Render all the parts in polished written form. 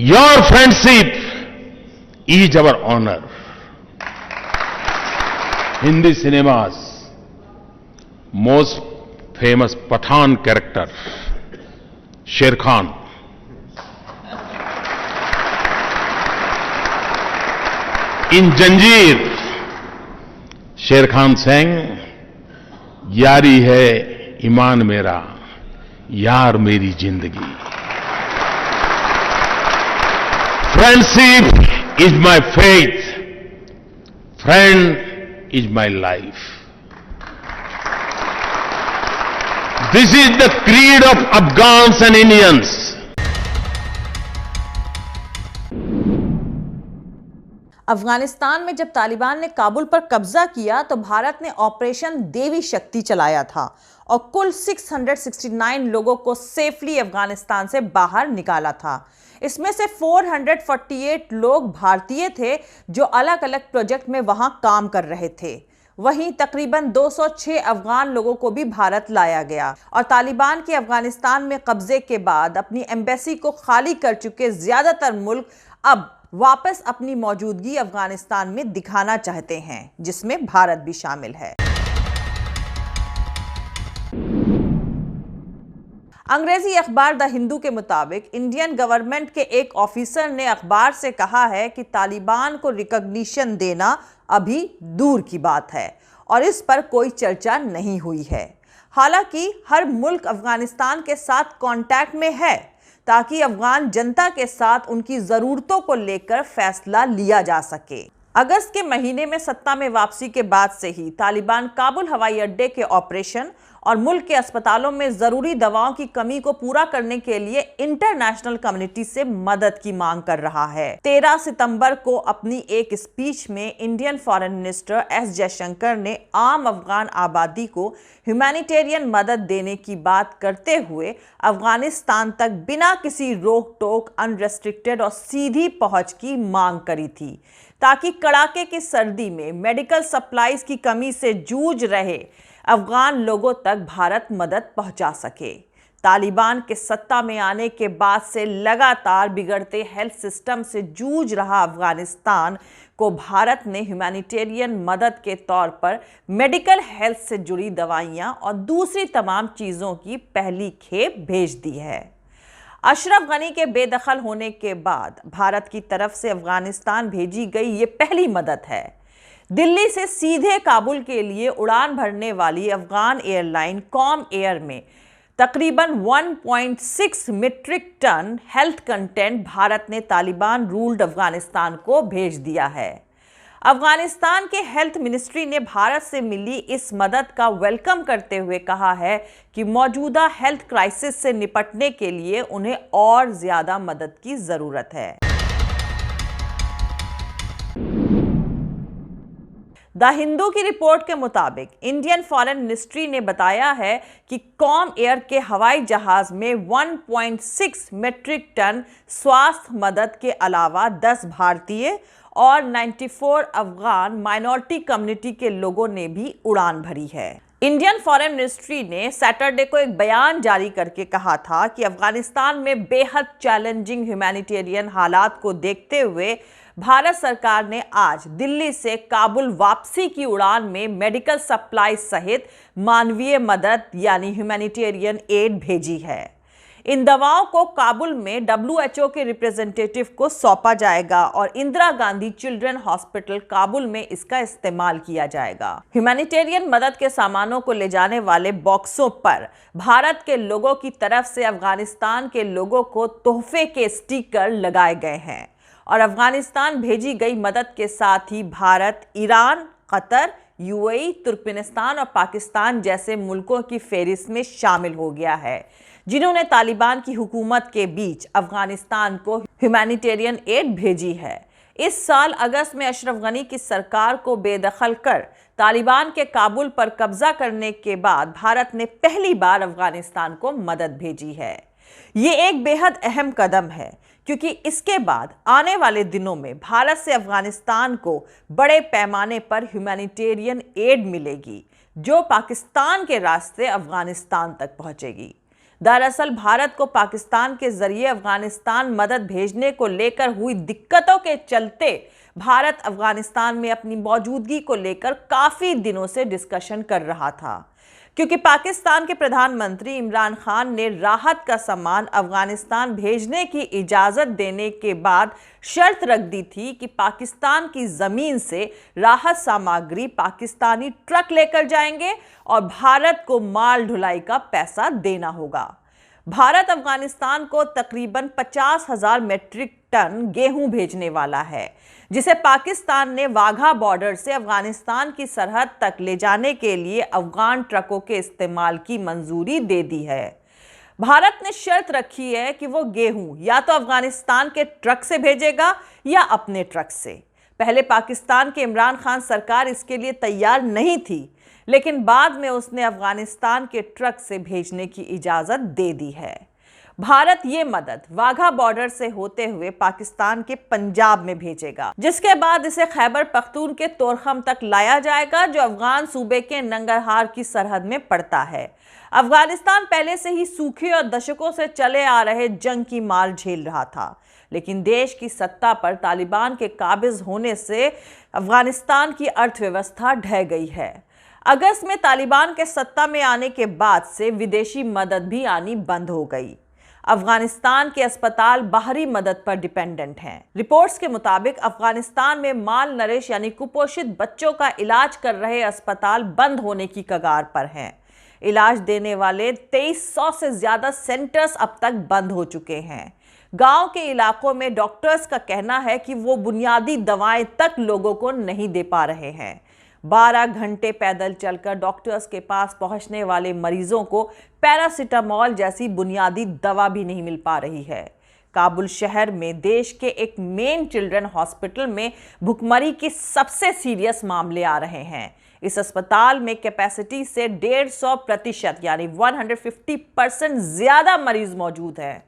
Your friendship is our honor. Hindi cinema's most famous Pathan character, Sher Khan, in Janjeer, Sher Khan sang, यारी है ईमान मेरा, यार मेरी जिंदगी. Friendship is my faith. Friend is my life. This is the creed of Afghans and Indians. Afghanistan में जब तालिबान ने काबुल पर कब्जा किया तो भारत ने ऑपरेशन देवी शक्ति चलाया था और कुल 669 लोगों को सेफली अफगानिस्तान से बाहर निकाला था. इसमें से 448 लोग भारतीय थे जो अलग अलग प्रोजेक्ट में वहां काम कर रहे थे. वहीं तकरीबन 206 अफगान लोगों को भी भारत लाया गया और तालिबान के अफगानिस्तान में कब्जे के बाद अपनी एम्बेसी को खाली कर चुके ज्यादातर मुल्क अब वापस अपनी मौजूदगी अफगानिस्तान में दिखाना चाहते हैं, जिसमें भारत भी शामिल है. अंग्रेजी अखबार द हिंदू के मुताबिक इंडियन गवर्नमेंट के एक ऑफिसर ने अखबार से कहा है कि तालिबान को रिकॉग्निशन देना अभी दूर की बात है और इस पर कोई चर्चा नहीं हुई है. हालांकि हर मुल्क अफगानिस्तान के साथ कांटेक्ट में है ताकि अफगान जनता के साथ उनकी जरूरतों को लेकर फैसला लिया जा सके. अगस्त के महीने में सत्ता में वापसी के बाद से ही तालिबान काबुल हवाई अड्डे के ऑपरेशन और मुल्क के अस्पतालों में जरूरी दवाओं की कमी को पूरा करने के लिए इंटरनेशनल कम्युनिटी से मदद की मांग कर रहा है. 13 सितंबर को अपनी एक स्पीच में Indian foreign minister S Jaishankar ने आम अफगान आबादी को ह्यूमैनिटेरियन मदद देने की बात करते हुए अफगानिस्तान तक बिना किसी रोक टोक अनरेस्ट्रिक्टेड और सीधी पहुंच की मांग करी थी ताकि कड़ाके की सर्दी में मेडिकल सप्लाईज की कमी से जूझ रहे अफगान लोगों तक भारत मदद पहुंचा सके. तालिबान के सत्ता में आने के बाद से लगातार बिगड़ते हेल्थ सिस्टम से जूझ रहा अफगानिस्तान को भारत ने ह्यूमैनिटेरियन मदद के तौर पर मेडिकल हेल्थ से जुड़ी दवाइयां और दूसरी तमाम चीज़ों की पहली खेप भेज दी है. अशरफ गनी के बेदखल होने के बाद भारत की तरफ से अफगानिस्तान भेजी गई ये पहली मदद है. दिल्ली से सीधे काबुल के लिए उड़ान भरने वाली अफगान एयरलाइन कॉम एयर में तकरीबन 1.6 metric ton health content Bharat ने तालिबान रूल्ड अफगानिस्तान को भेज दिया है. अफगानिस्तान के हेल्थ मिनिस्ट्री ने भारत से मिली इस मदद का वेलकम करते हुए कहा है कि मौजूदा हेल्थ क्राइसिस से निपटने के लिए उन्हें और ज्यादा मदद की जरूरत है. द हिंदू की रिपोर्ट के मुताबिक इंडियन फॉरेन मिनिस्ट्री ने बताया है कि कॉम एयर के हवाई जहाज में 1.6 मीट्रिक टन स्वास्थ्य मदद के अलावा 10 भारतीय और 94 अफगान माइनॉरिटी कम्युनिटी के लोगों ने भी उड़ान भरी है. इंडियन फॉरेन मिनिस्ट्री ने सैटरडे को एक बयान जारी करके कहा था कि अफगानिस्तान में बेहद चैलेंजिंग ह्यूमैनिटेरियन हालात को देखते हुए भारत सरकार ने आज दिल्ली से काबुल वापसी की उड़ान में मेडिकल सप्लाई सहित मानवीय मदद यानी ह्यूमैनिटेरियन एड भेजी है. इन दवाओं को काबुल में WHO के रिप्रेजेंटेटिव को सौंपा जाएगा और इंदिरा गांधी चिल्ड्रन हॉस्पिटल काबुल में इसका इस्तेमाल किया जाएगा. ह्यूमैनिटेरियन मदद के सामानों को ले जाने वाले बॉक्सों पर भारत के लोगों की तरफ से अफगानिस्तान के लोगों को तोहफे के स्टिकर लगाए गए हैं और अफगानिस्तान भेजी गई मदद के साथ ही Bharat, Iran, Qatar, UAE, Turkmenistan और पाकिस्तान जैसे मुल्कों की फेहरिस्त में शामिल हो गया है जिन्होंने तालिबान की हुकूमत के बीच अफगानिस्तान को ह्यूमैनिटेरियन एड भेजी है. इस साल अगस्त में अशरफ गनी की सरकार को बेदखल कर तालिबान के काबुल पर कब्जा करने के बाद भारत ने पहली बार अफगानिस्तान को मदद भेजी है. ये एक बेहद अहम कदम है क्योंकि इसके बाद आने वाले दिनों में भारत से अफगानिस्तान को बड़े पैमाने पर ह्यूमैनिटेरियन एड मिलेगी जो पाकिस्तान के रास्ते अफगानिस्तान तक पहुंचेगी. दरअसल भारत को पाकिस्तान के जरिए अफगानिस्तान मदद भेजने को लेकर हुई दिक्कतों के चलते भारत अफगानिस्तान में अपनी मौजूदगी को लेकर काफी दिनों से डिस्कशन कर रहा था, क्योंकि पाकिस्तान के प्रधानमंत्री इमरान खान ने राहत का सामान अफगानिस्तान भेजने की इजाजत देने के बाद शर्त रख दी थी कि पाकिस्तान की जमीन से राहत सामग्री पाकिस्तानी ट्रक लेकर जाएंगे और भारत को माल ढुलाई का पैसा देना होगा। भारत अफगानिस्तान को तकरीबन 50,000 मीट्रिक टन गेहूं भेजने वाला है, जिसे पाकिस्तान ने वाघा बॉर्डर से अफगानिस्तान की सरहद तक ले जाने के लिए अफगान ट्रकों के इस्तेमाल की मंजूरी दे दी है। भारत ने शर्त रखी है कि वो गेहूं या तो अफगानिस्तान के ट्रक से भेजेगा या अपने ट्रक से। पहले पाकिस्तान के इमरान खान सरकार इसके लिए तैयार नहीं थी, लेकिन बाद में उसने अफगानिस्तान के ट्रक से भेजने की इजाजत दे दी है। भारत ये मदद वाघा बॉर्डर से होते हुए पाकिस्तान के पंजाब में भेजेगा, जिसके बाद इसे खैबर पख्तून के तोरखम तक लाया जाएगा, जो अफगान सूबे के नंगरहार की सरहद में पड़ता है। अफगानिस्तान पहले से ही सूखे और दशकों से चले आ रहे जंग की मार झेल रहा था, लेकिन देश की सत्ता पर तालिबान के काबिज होने से अफगानिस्तान की अर्थव्यवस्था ढह गई है। अगस्त में तालिबान के सत्ता में आने के बाद से विदेशी मदद भी आनी बंद हो गई। अफगानिस्तान के अस्पताल बाहरी मदद पर डिपेंडेंट हैं। रिपोर्ट्स के मुताबिक अफगानिस्तान में माल नरिश यानी कुपोषित बच्चों का इलाज कर रहे अस्पताल बंद होने की कगार पर हैं। इलाज देने वाले 2300 से ज्यादा सेंटर्स अब तक बंद हो चुके हैं। गांव के इलाकों में डॉक्टर्स का कहना है कि वो बुनियादी दवाएं तक लोगों को नहीं दे पा रहे हैं। 12 घंटे पैदल चलकर डॉक्टर्स के पास पहुंचने वाले मरीजों को पैरासिटामोल जैसी बुनियादी दवा भी नहीं मिल पा रही है। काबुल शहर में देश के एक मेन चिल्ड्रन हॉस्पिटल में भुखमरी के सबसे सीरियस मामले आ रहे हैं। इस अस्पताल में कैपेसिटी से 150% यानी 150% ज्यादा मरीज मौजूद हैं।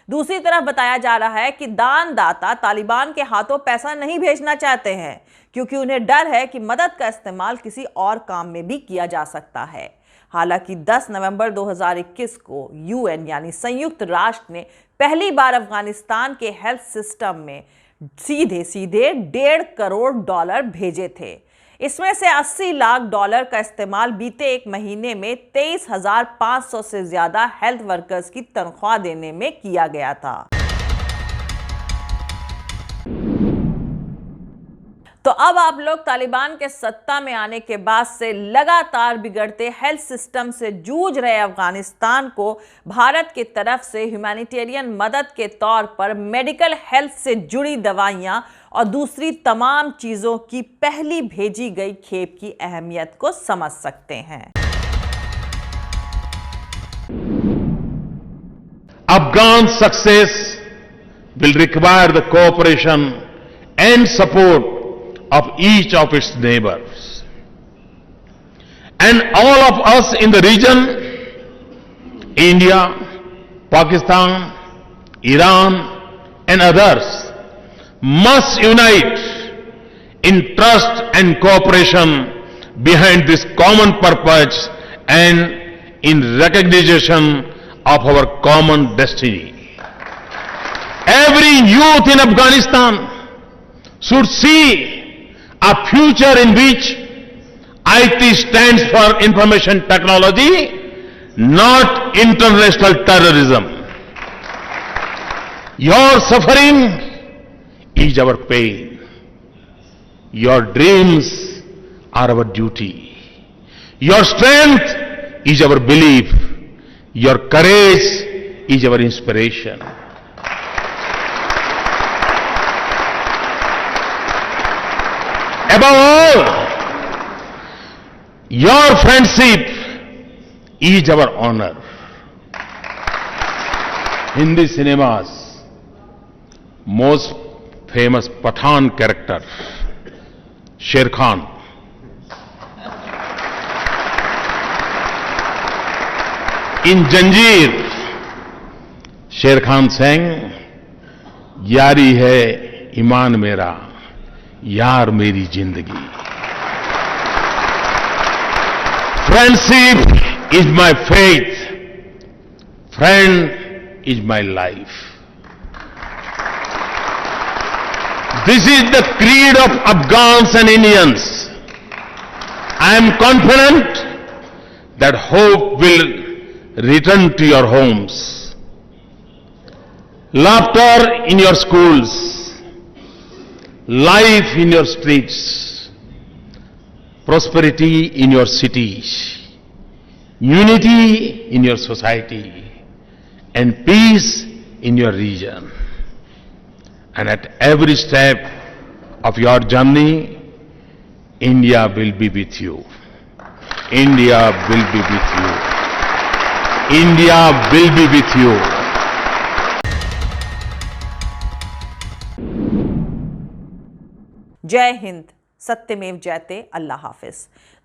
दूसरी तरफ बताया जा रहा है कि दानदाता तालिबान के हाथों पैसा नहीं भेजना चाहते हैं, क्योंकि उन्हें डर है कि मदद का इस्तेमाल किसी और काम में भी किया जा सकता है। हालांकि 10 नवंबर 2021 को यूएन यानी संयुक्त राष्ट्र ने पहली बार अफगानिस्तान के हेल्थ सिस्टम में सीधे $1.5 करोड़ भेजे थे। इसमें से $80 लाख का इस्तेमाल बीते एक महीने में 23,500 से ज्यादा हेल्थ वर्कर्स की तनख्वाह देने में किया गया था। तो अब आप लोग तालिबान के सत्ता में आने के बाद से लगातार बिगड़ते हेल्थ सिस्टम से जूझ रहे अफगानिस्तान को भारत की तरफ से ह्यूमैनिटेरियन मदद के तौर पर मेडिकल हेल्थ से जुड़ी दवाइयां और दूसरी तमाम चीजों की पहली भेजी गई खेप की अहमियत को समझ सकते हैं। Afghan success will require the cooperation and support of each of its neighbors. And all of us in the region, India, Pakistan, Iran, and others, must unite in trust and cooperation behind this common purpose and in recognition of our common destiny. Every youth in Afghanistan should see a future in which IT stands for information technology, not international terrorism. Your suffering is our pain. Your dreams are our duty. Your strength is our belief. Your courage is our inspiration. Above all, your friendship is our honor. Hindi cinema's most famous Pathan character, Sher Khan, in Janjeer, Sher Khan sang, यारी है ईमान मेरा, यार मेरी जिंदगी. Friendship is my faith. friend is my life. This is the creed of Afghans and Indians. I am confident that hope will return to your homes. Laughter in your schools, life in your streets, prosperity in your cities, unity in your society, and peace in your region. And at every step of your journey, India will be with you. India will be with you. India will be with you. जय हिंद, सत्यमेव जयते, अल्लाह हाफिज।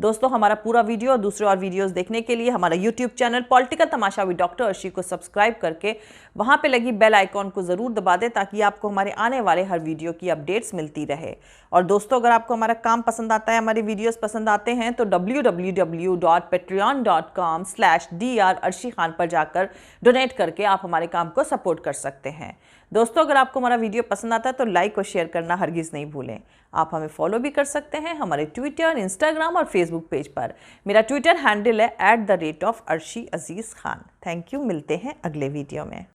दोस्तों, हमारा पूरा video और दूसरे और videos देखने के लिए हमारा YouTube channel political Tamasha with doctor Arshi को सब्सक्राइब करके वहां पे लगी बेल आइकॉन को जरूर दबा दें ताकि आपको हमारे आने वाले हर वीडियो की अपडेट्स मिलती रहे। और दोस्तों, अगर आपको हमारा काम पसंद आता है, हमारे वीडियोस पसंद आते हैं तो www.patreon.com/dr अर्शी खान पर जाकर डोनेट करके आप हमारे काम को सपोर्ट कर सकते हैं। दोस्तों, अगर आपको हमारा वीडियो पसंद आता है तो लाइक और शेयर करना हरगिज़ नहीं भूलें। आप हमें फॉलो भी कर सकते हैं हमारे ट्विटर, इंस्टाग्राम और फेसबुक पेज पर। मेरा ट्विटर हैंडल है @arshi Aziz Khan। Thank you, मिलते हैं अगले वीडियो में।